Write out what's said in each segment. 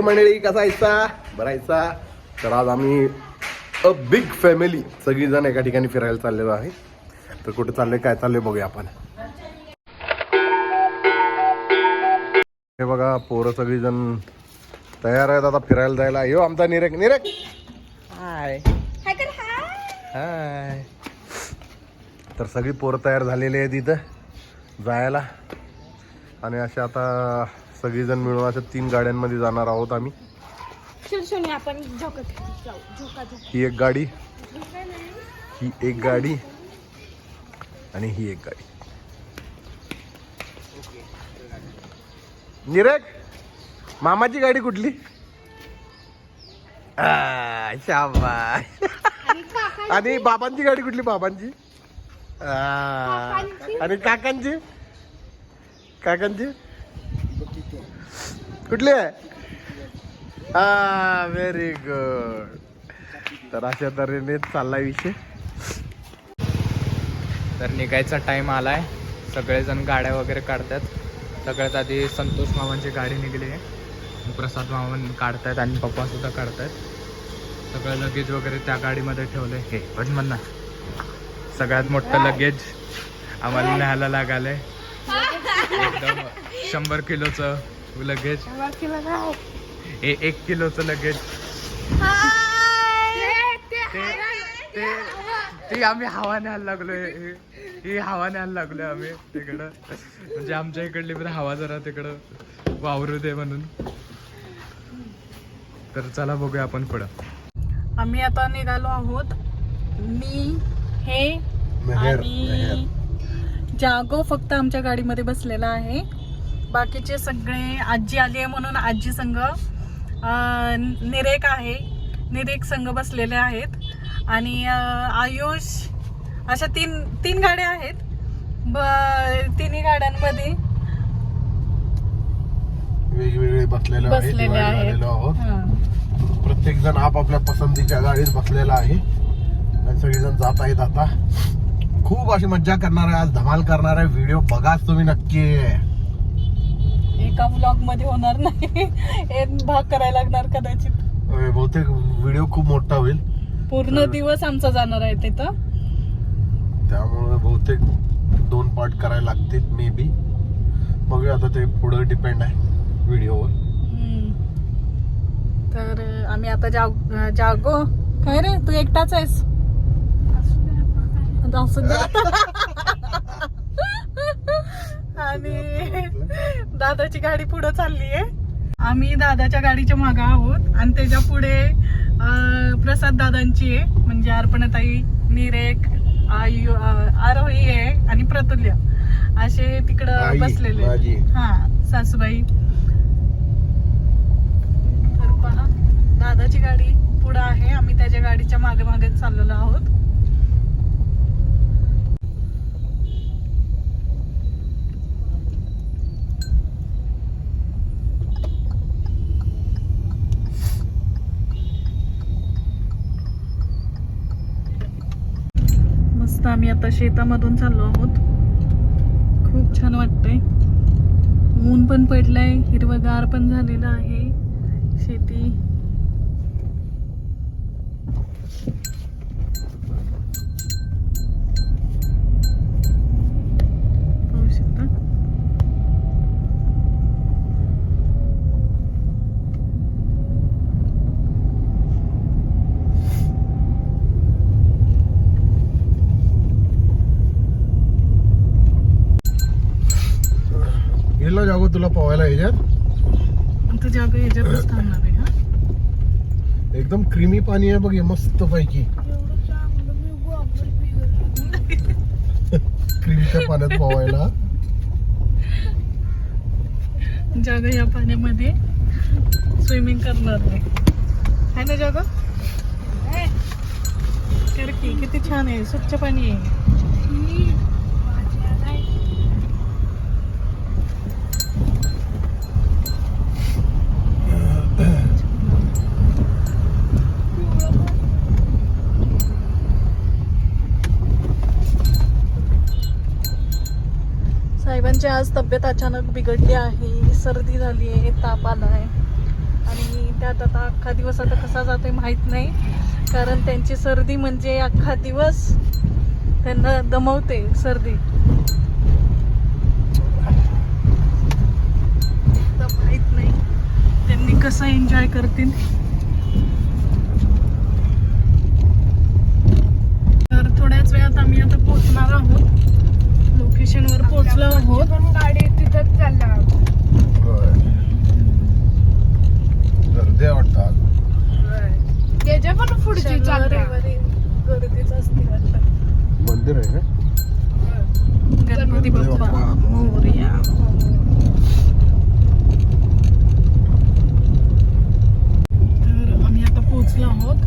मंडळी कसा आयचा बरायचा. तर आज आम्ही अ बिग फॅमिली सगळीजण एका ठिकाणी फिरायला चाललेलो आहे. तर कुठे चाललंय काय चाललंय बघूया आपण. हे बघा पोरं सगळीजण तयार आहेत आता फिरायला जायला. यो आमचा निरेक निरेक हाय हाय. तर सगळी पोरं तयार झालेली आहेत इथं जायला. आणि अशा आता सगळीजण मिळून अशा 3 गाड्यांमध्ये जाणार आहोत आम्ही. ही एक गाडी, ही एक गाडी आणि ही एक गाडी. निरेक मामाची गाडी कुठली? शाबाश. आणि बाबांची गाडी कुठली? बाबांची. आणि काकांची काकांची कुठली आहे? Very good. तर अशा तऱ्हेने चाललाय विषय. तर निघायचा टाइम आलाय. सगळेजण गाड्या वगैरे काढतात. सगळ्यात आधी संतोष मामांची गाडी निघली आहे. प्रसाद मामा काढतायत आणि पप्पा सुद्धा काढतायत. सगळं लगेज वगैरे त्या गाडीमध्ये ठेवलंय. हे पण म्हणा सगळ्यात मोठं लगेज आम्हाला न्यायला लागालंय. एकदम 100 किलोचं लगेज. 1 किलोचं लगेज. ते आम्ही हवा न्यायला लागलोय. ही हवा न्यायला लागलोय आम्ही तिकडं. म्हणजे आमच्या इकडली पण हवा जरा तिकडं वावरू दे म्हणून. तर चला बघूया आपण पुढं. आम्ही आता निघालो आहोत. मी हे आणि जागो फक्त आमच्या गाडीमध्ये बसलेला आहे. बाकीचे सगळे आजी आली आहे म्हणून आजी संघ, निरेक आहे, निरेक संघ बसलेले आहेत. आणि आयुष, अशा तीन गाड्या आहेत. तिन्ही गाड्यांमध्ये वेगवेगळे बसलेले आहेत. प्रत्येक जण आपापल्या पसंतीच्या गाडीत बसलेला आहे आणि सगळेजण जात आहेत. आता खूप अशी मज्जा करणार आहे आज, धमाल करणार आहे. व्हिडिओ बघाच तुम्ही नक्की. एका व्लॉग मध्ये होणार नाही, एक भाग करायला लागणार कदाचित. बहुतेक व्हिडिओ खूप मोठा होईल. पूर्ण दिवस आमचा जाणार आहे तिथं. त्यामुळे बहुतेक 2 पार्ट करायला लागतील मे बी. बघूया आता, ते पुढे डिपेंड आहे व्हिडिओवर. तर आम्ही आता जागो. काय रे तू एकटाच आहेस? आणि दादाची गाडी पुढे चालली आहे. आम्ही दादाच्या गाडीच्या मागे आहोत आणि त्याच्या पुढे प्रसाद दादांची आहे, म्हणजे अर्पणाताई, निरेक, आरोही आहे आणि प्रतुल्य असे तिकडं बसलेले. हा सासूबाई. तर पहा दादाची गाडी पुढे आहे, आम्ही त्याच्या गाडीच्या मागे मागे चाललेलो आहोत. मस्त आम्ही आता शेतामधून चाललो आहोत. खूप छान वाटतंय. ऊन पण पडलंय, हिरवगार पण झालेलं आहे शेती. पाहू शकता. गेलो जागो तुला पोहायला ह्याच्यात. जागा ह्याच्यातच थांबणार आहे. हा एकदम क्रीमी पाणी आहे बघ, मस्त पैकी. क्रीमच्या पाण्यात पोहायला. जागा या पाण्यामध्ये स्विमिंग करणार आहे ना जागा? कर की किती छान आहे, स्वच्छ पाणी आहे. साहेबांची आज तब्येत अचानक बिघडली आहे. सर्दी झाली आहे, ताप आला आहे आणि त्यात आता अख्खा दिवस आता कसा जातोय माहित नाही, कारण त्यांची सर्दी म्हणजे अख्खा दिवस त्यांना दमवते सर्दी. माहित नाही त्यांनी कसं एन्जॉय करतील. तर थोड्याच वेळात आम्ही आता पोहोचणार आहोत, लोकेशनवर पोहोचलो आहोत. गाडी तिथंच चालला गर्दी वाटतं. त्याच्या पण पुढची चालल्या गर्दीच असते वाटतं. मंदिर आहे का? गणपती बाप्पा मोरया. तर आम्ही आता पोहोचलो आहोत.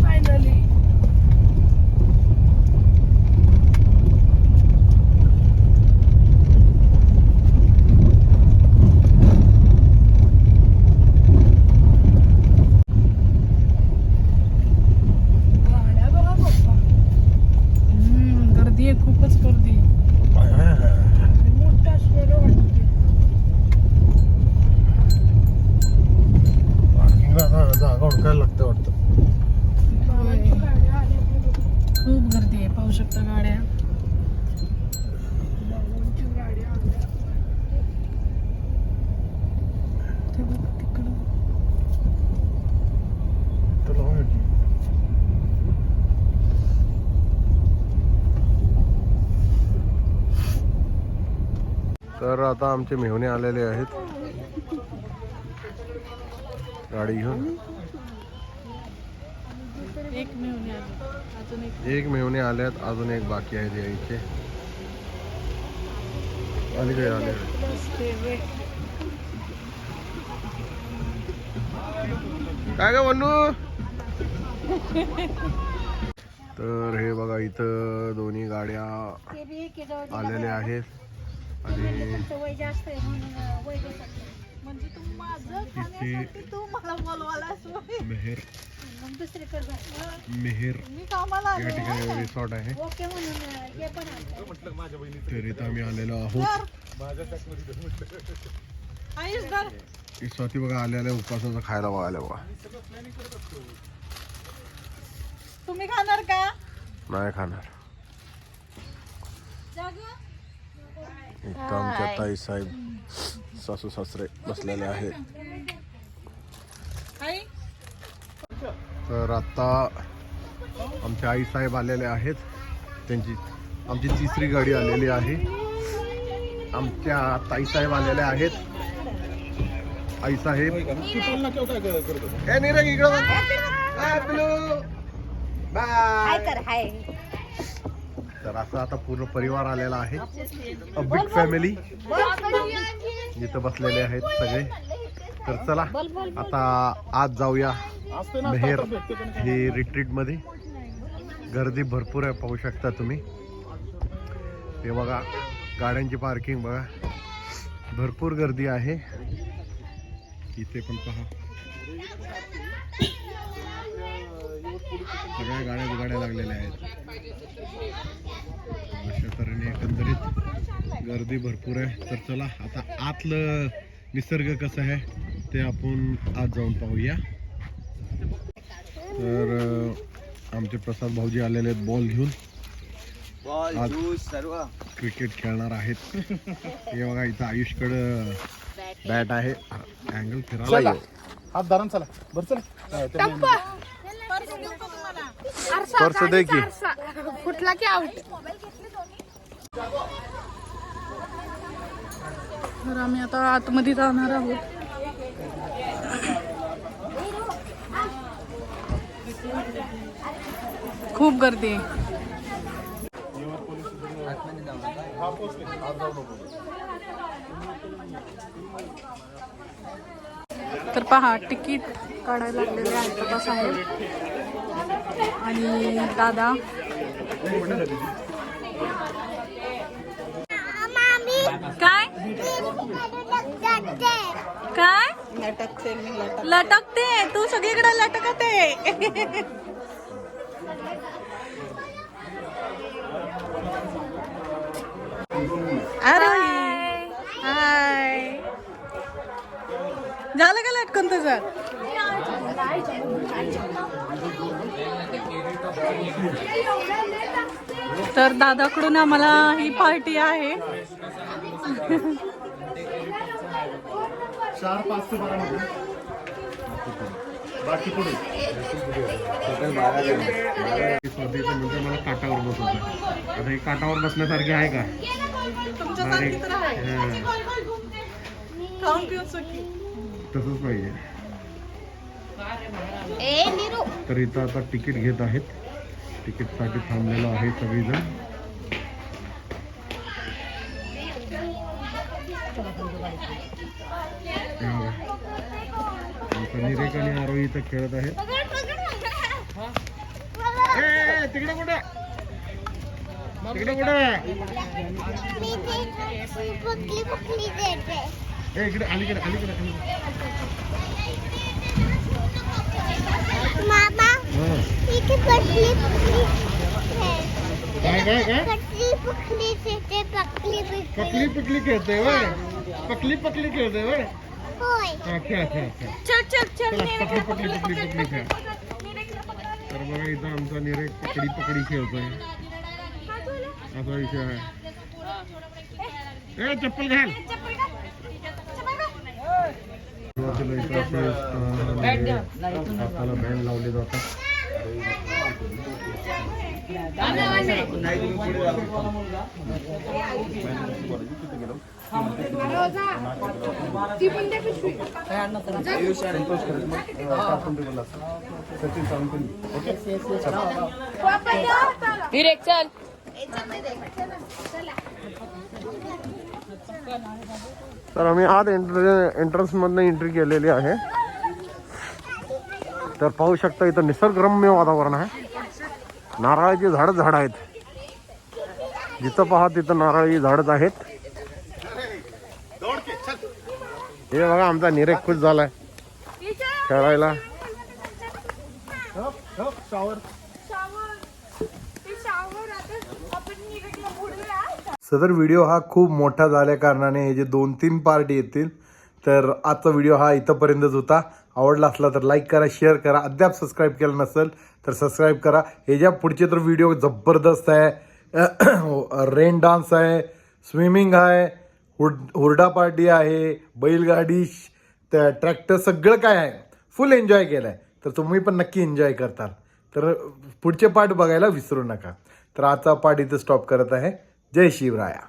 फायनली. गर्दी आहे, खूपच गर्दी आहे. मोठं असलेलं वाटतं. पार्किंगला जागा हुडकायला लागतं वाटतं. गाड्या आल्या खूप गर्दी आहे, पाहू शकता गाड्या. गाड्या आल्या. ते बघ तिकडं. तर आता आमचे मेहुणे आलेले आहेत गाडी घेऊन. एक मेहुणे आले, अजून एक मेहुणे आल्यात, अजून एक बाकी आहेत यायचे. अलीकडे आले. काय ग वनू? तर हे बघा इथं दोन्ही गाड्या आलेल्या आहेत आणि म्हणजे तू माझं इथे तू मला बोलवायलास होय. मेहेर मी कामाला या आले. ठिकाणी रिसॉर्ट आहे. तर इथं आम्ही आलेलो आहोत. आयुष धर. ही स्वाती बघा आलेल्या उपवासाचं खायला बघायला बघा. तुम्ही खाणार का? नाही खाणार. इथं आमच्या ताई साहेब सासू सासरे बसलेले आहेत. आई तर आता आमचे आई साहेब आलेले आहेत. त्यांची आमची तिसरी गाडी आलेली आहे. आमच्या ताई साहेब आलेले आहेत. आई साहेब ए निरंग इकडं बघ. हाय पिलू. बाय. तर असं आता पूर्ण परिवार आलेला आहे. अ बिग फॅमिली इथं बसलेले आहेत सगळे. तर चला आता आज जाऊया मेहेर हे रिट्रीट मध्ये. गर्दी भरपूर आहे, पाहू शकता तुम्ही. हे बघा गाड्यांची पार्किंग बघा, भरपूर गर्दी आहे इथे पण पहा. सगळ्या गाड्या लागलेल्या आहेत. अशा तऱ्हेने एकंदरीत गर्दी भरपूर आहे. तर चला आता आतलं निसर्ग कसं आहे ते आपण आज जाऊन पाहूया. तर आमचे प्रसाद भाऊजी आलेले आहेत बॉल घेऊन. आज क्रिकेट खेळणार आहेत. हे बघा इथं आयुषकडं बॅट आहे. अँगल फिरायला हात धरून चला बरं चला. पर्स दे की. कुठला की आउट. तर आम्ही आता आतमध्ये जाणार आहोत. खूप गर्दी आहे. तर पहा तिकीट काढायला लागलेले आहेत आता साहेब आणि दादा. काय काय लटकते तू सगळीकडे लटकते. अरे हाय. झालं का लटकन तुझं? तर दादाकडून आम्हाला ही पार्टी आहे. 4-5 ते 12 मध्ये बाकी पुढे स्वतःचं म्हणजे मला काटावर बसवतं. आता हे काटावर बसण्यासारखे आहे का? तुमच्यासारखी तर आहे. हां, खाऊन पिऊन सुखी. तसंच पाहिजे. तर इथं आता तिकीट घेत आहेत. तिकीटसाठी थांबलेलो आहे सगळीजण. निरेक आणि आरोही इथं खेळत आहेत. तिकडे कुठे तिकडे कुठे इकडे अलीकडे अलीकडे काय काय काय पकली पकली खेळते वय पकली पकली खेळते वय खेळ खेळ खेळ चल चल चल. चला पकडी पकडी पकडी पकडी खेळ. तर बघा इथं आमचा निरेक पकडी पकडी खेळतोय. असा विषय आहे. ए चप्पल घाल. हाताला बँड लावले जातात. तर आम्ही आत एंट्रन्स मधनं एंट्री केलेली आहे. तर पाहू शकता इथं निसर्गरम्य वातावरण आहे. नारळाची झाड आहेत. जिथं पहा तिथं नारळी झाडच आहेत. हे बघा आमचा निरेक खुश झालाय खेळायला. सदर व्हिडिओ हा खूप मोठा झाल्या कारणाने हे जे 2-3 पार्ट येतील. तर आजचा व्हिडिओ हा इथंपर्यंतच होता. आवडला असला तर लाईक करा, शेअर करा. अद्याप सबस्क्राईब केलं नसेल तर सबस्क्राईब करा. हे ज्या पुढचे तर व्हिडिओ जबरदस्त आहे. रेन डान्स आहे, स्विमिंग आहे, हुरडा पार्टी आहे, बैलगाडी, ट्रॅक्टर, सगळं काय आहे. फुल एन्जॉय केलं आहे. तर तुम्ही पण नक्की एन्जॉय करताल. तर पुढचे पार्ट बघायला विसरू नका. तर आजचा पार्ट इथं स्टॉप करत आहे. जय शिवराया.